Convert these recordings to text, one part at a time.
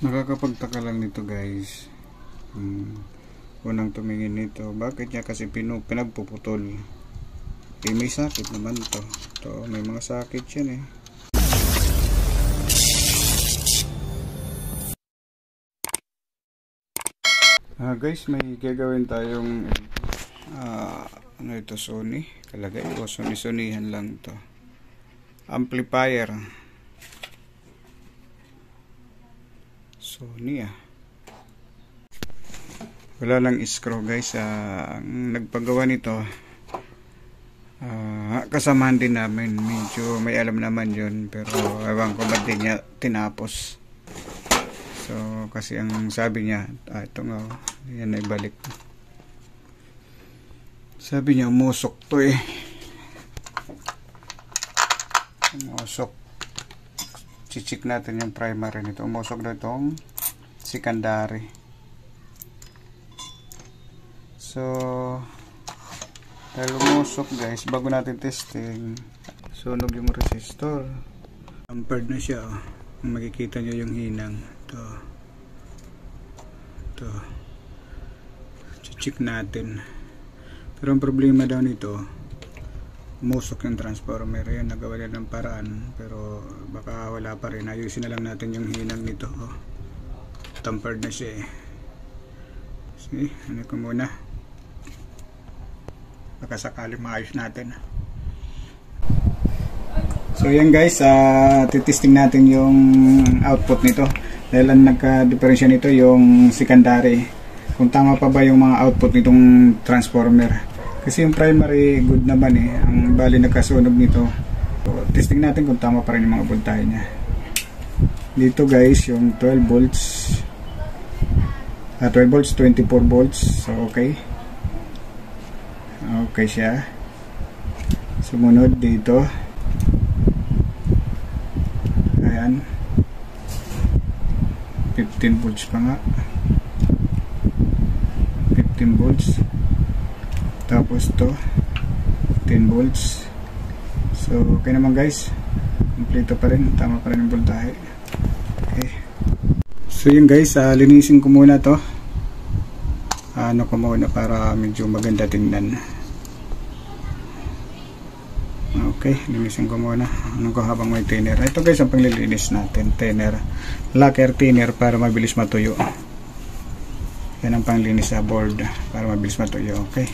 Nakakapagtaka lang nito guys. Unang tumingin nito, bakit niya kasi pinagpuputol? May sakit naman to. May mga sakit yan eh. Guys, may gagawin tayong ano ito, Sony kalagay ko, Sony-Sonyhan lang to, amplifier Sony wala lang screw guys. Ang nagpagawa nito kasamahan din namin, medyo may alam naman yun, pero ewan ko ba't din niya tinapos. So kasi ang sabi niya ito nga, yan ay balik, sabi niya umusok to eh, umusok. Chichik natin yung primary nito, umusok na itong secondary. So dahil umusok guys, bago natin testing, sunog yung resistor, ampered na siya oh. Makikita nyo yung hinang to, chichik natin. Pero ang problema daw nito, umusok yung transformer. Yan, nagawa na ng paraan, pero baka wala pa rin. Ayusin na lang natin yung hinang nito oh. Tampered na siya eh. See, ano ko muna, baka sakali maayos natin. So yan guys, titesting natin yung output nito. Dahil ang nagka-diferensya nito yung secondary, kung tama pa ba yung mga output nitong transformer. Kasi yung primary good naman eh, ang bali nagkasunog nito. So, testing natin kung tama pa rin yung mga voltahe niya. Dito guys, yung 12 volts, 12 volts, 24 volts. So okay, okay siya. Sumunod dito, ayan, 15 volts pa nga, 15 volts. Tapos to 10 volts. So okay naman guys, kompleto pa rin, tama pa rin yung voltahe. Okay, so yun guys, linisin ko muna to, ano ko muna para medyo maganda tingnan. Okay, linisin ko muna. Ano ko habang may thinner. Ito guys ang panglilinis natin, thinner, lacquer thinner para mabilis matuyo. Yan ang panglinis sa board para mabilis matuyo. Okay,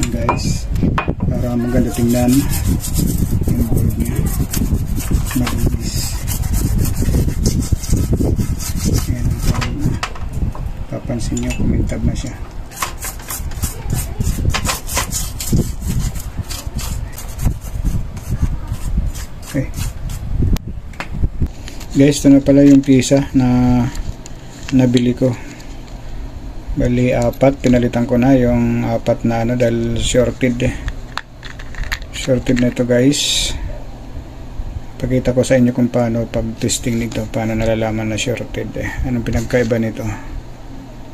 guys, para maganda tingnan yung board niya, mabilis. Ayan, papansin nyo, kumintab na siya. Okay guys, ito na pala yung pisa na nabili ko. Bali 4, pinalitan ko na yung 4 na ano dahil shorted na ito guys. Pakita ko sa inyo kung paano pag testing nito, paano nalalaman na shorted anong pinagkaiba nito,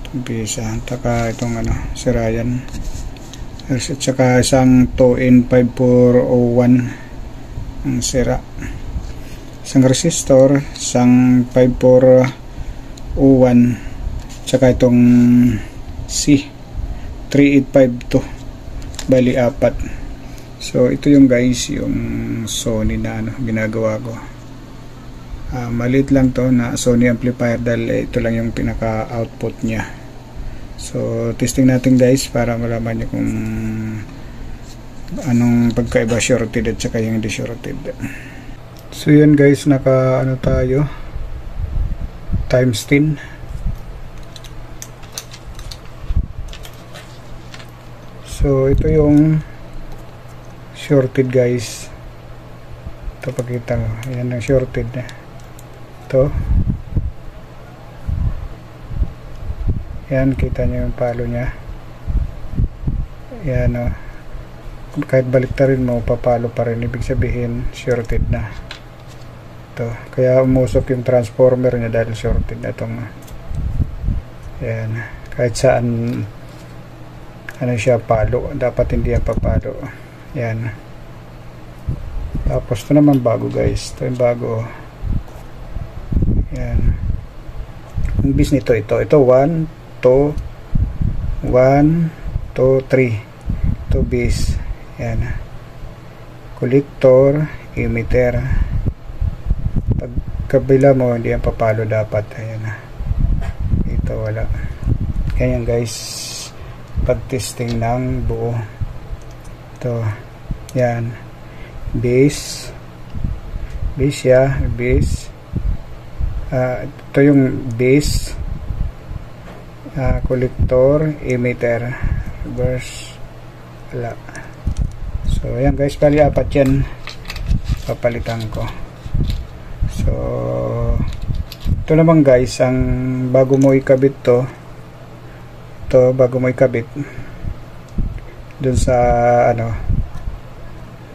itong pisa, taka itong ano, sirayan, at saka isang 2N5401 ang sira, isang resistor, isang 5401, tsaka itong C3852, bali 4. So ito yung guys, yung Sony na ano, ginagawa ko. Maliit lang to na Sony amplifier dahil ito lang yung pinaka output nya. So testing natin guys para malaman nyo kung anong pagkaiba shorted at saka yung hindi shorted. So yun guys, naka ano tayo, times 10. So ito yung shorted guys, ito pakita mo, yan ang shorted na ito. Yan, kita nyo yung palo nya, yan o, kahit baliktarin mo papalo pa rin, ibig sabihin shorted na ito. Kaya umusok yung transformer nya dahil shorted na itong yan. Kahit saan ano siya, palo, dapat hindi yan papalo. Yan. Tapos ito naman bago guys. Ito yung bago. Yan. Ang bis nito ito 1, 2, 1, 2, 3. Ito bis. Yan. Collector, emitter. Pag kabila mo hindi yan papalo dapat. Ayan. Ito wala. Ganyan guys. Pag testing ng buo. Ito. Yan. Base. Base siya. Base. Ito yung base. Collector, emitter. Reverse. Wala. So ayan guys, bali apat yan papalitan ko. So ito naman guys, ang bago mo ikabit bago mo ikabit dun sa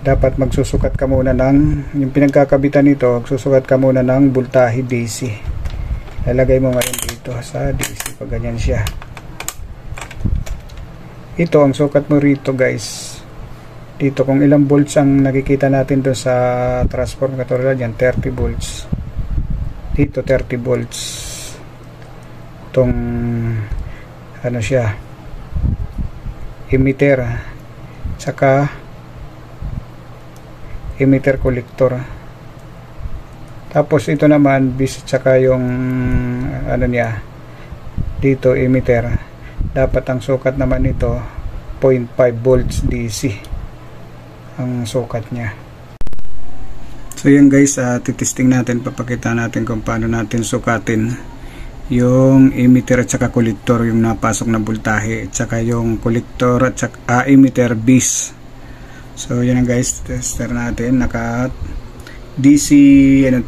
dapat magsusukat ka muna ng yung pinagkakabitan nito, magsusukat ka muna ng voltahe DC. Lalagay mo ngayon dito sa DC pag ganyan siya. Ito ang sukat mo rito guys. Dito kung ilang volts ang nakikita natin doon sa transformer, katulad yan 30 volts. Dito 30 volts. Itong siya, emitter, saka emitter collector. Tapos ito naman bis, saka yung niya dito emitter. Dapat ang sukat naman ito 0.5 volts DC ang sukat niya. So yan guys, titesting natin, papakita natin kung paano natin sukatin yung emitter at saka collector, yung napasok na voltahe at saka yung collector at saka emitter bis. So yan guys, tester natin, naka DC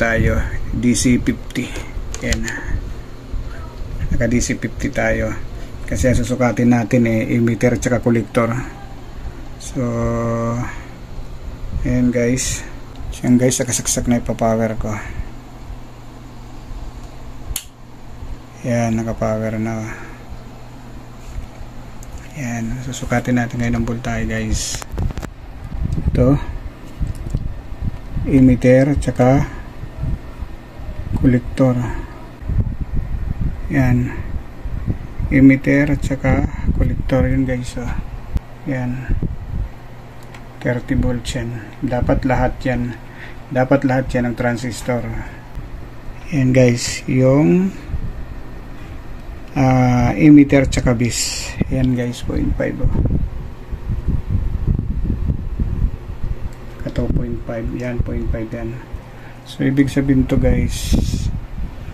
tayo, DC 50. Yan, naka DC 50 tayo kasi susukatin natin emitter at saka collector. So ayan guys, yan guys, nakasaksak na ipapower ko. Yan, nakapower na. Yan, susukatin natin ngayon ang voltahe guys. Ito emitter at saka collector. Yan, emitter at saka collector yun guys. Yan, 30 volts yan. Dapat lahat yan ang transistor. Yan guys, yung emitter tsaka bis. Yan guys, 0.5 ito 0.5 yan, 0.5 yan. So ibig sabihin to guys,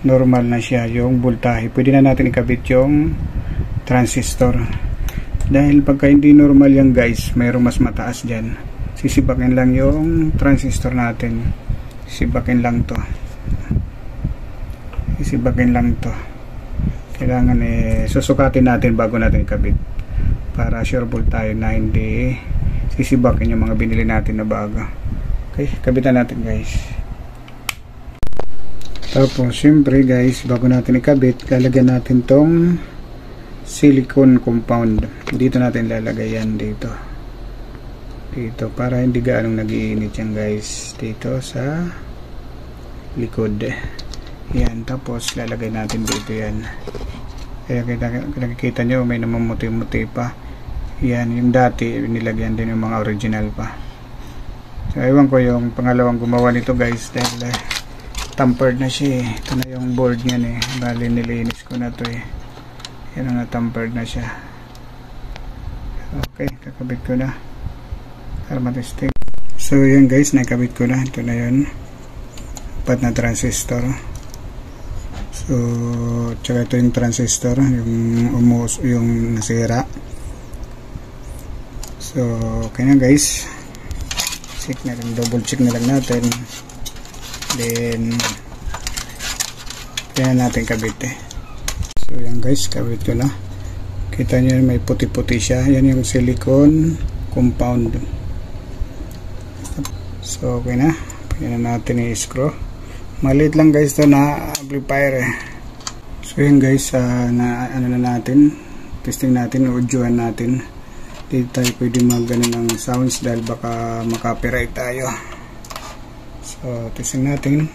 normal na siya yung voltahe. Pwede na natin ikabit yung transistor. Dahil pagka hindi normal yan guys, mayroong mas mataas dyan, sisibakin lang yung transistor natin. Sisibakin lang to. Kailangan susukatin natin bago natin ikabit para sure tayo na hindi sisibakin yung mga binili natin na bago. Okay, kabitan natin guys. Tapos siyempre guys, bago natin ikabit, lalagyan natin tong silicone compound. Dito natin lalagay yan dito para hindi gaanong nag-iinit yan guys, dito sa likod. Yan, tapos lalagay natin dito yan. Kaya nakikita nyo may namumuti-muti pa. Yan, yung dati nilagyan din yung mga original pa. So ewan ko yung pangalawang gumawa nito guys, dahil tampered na siya. Ito na yung board niyan bali nilinis ko na to yan ang na-tampered na siya. Okay, kakabit ko na para matesting. So yan guys, nakabit ko na. Ito na yun, 4 na transistor. So tsaka ito yung transistor, yung nasira. So okay na guys, check na lang, double check na lang natin, then kaya natin kabit So yan guys, kabit ko na. Kita nyo may puti-puti siya. Yan yung silicone compound. So okay na. Pwede na natin i-screw. Maliit lang guys to na amplifier So yan guys, na natin, testing natin, audioan natin Hindi tayo pwede mag-ano ng sounds dahil baka makapiright tayo. So testing natin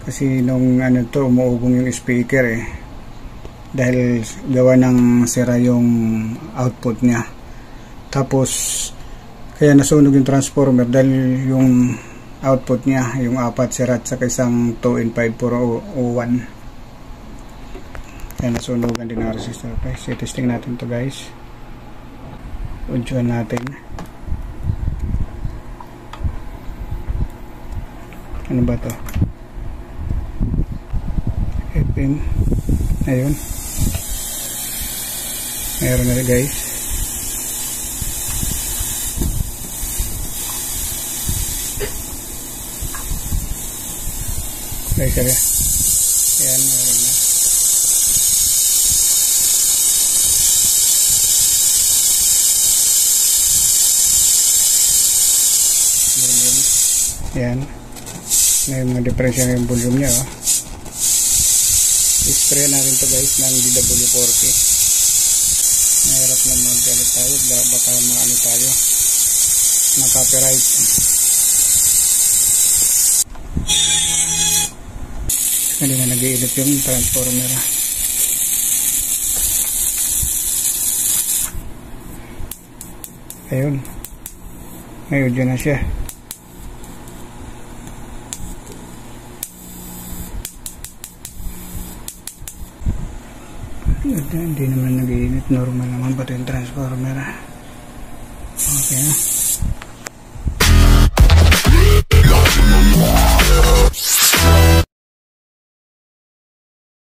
kasi nung ano to, umuugong yung speaker dahil gawa ng sira yung output niya. Tapos kaya nasunog yung transformer dahil yung output niya, yung 4 sira at saka isang 2 and 5 puro 1. Kaya nasunogan din ang resistor. Okay, so testing natin to guys. Udyoan natin. Ano ba to? FM. Ayun. Meron na guys. Guys, ayan, meron na. Volume. Ayan. May mga depression yung volume niya. I-spray na rin to guys ng DW40. Mahirap na mag-galit tayo. Baka maano tayo. Na-copyright. Hindi na nag-iinit yung transformer. Ayun. Ngayon dyan na siya. Hindi naman nag-iinit. Normal naman ba ito yung transformer? Okay na.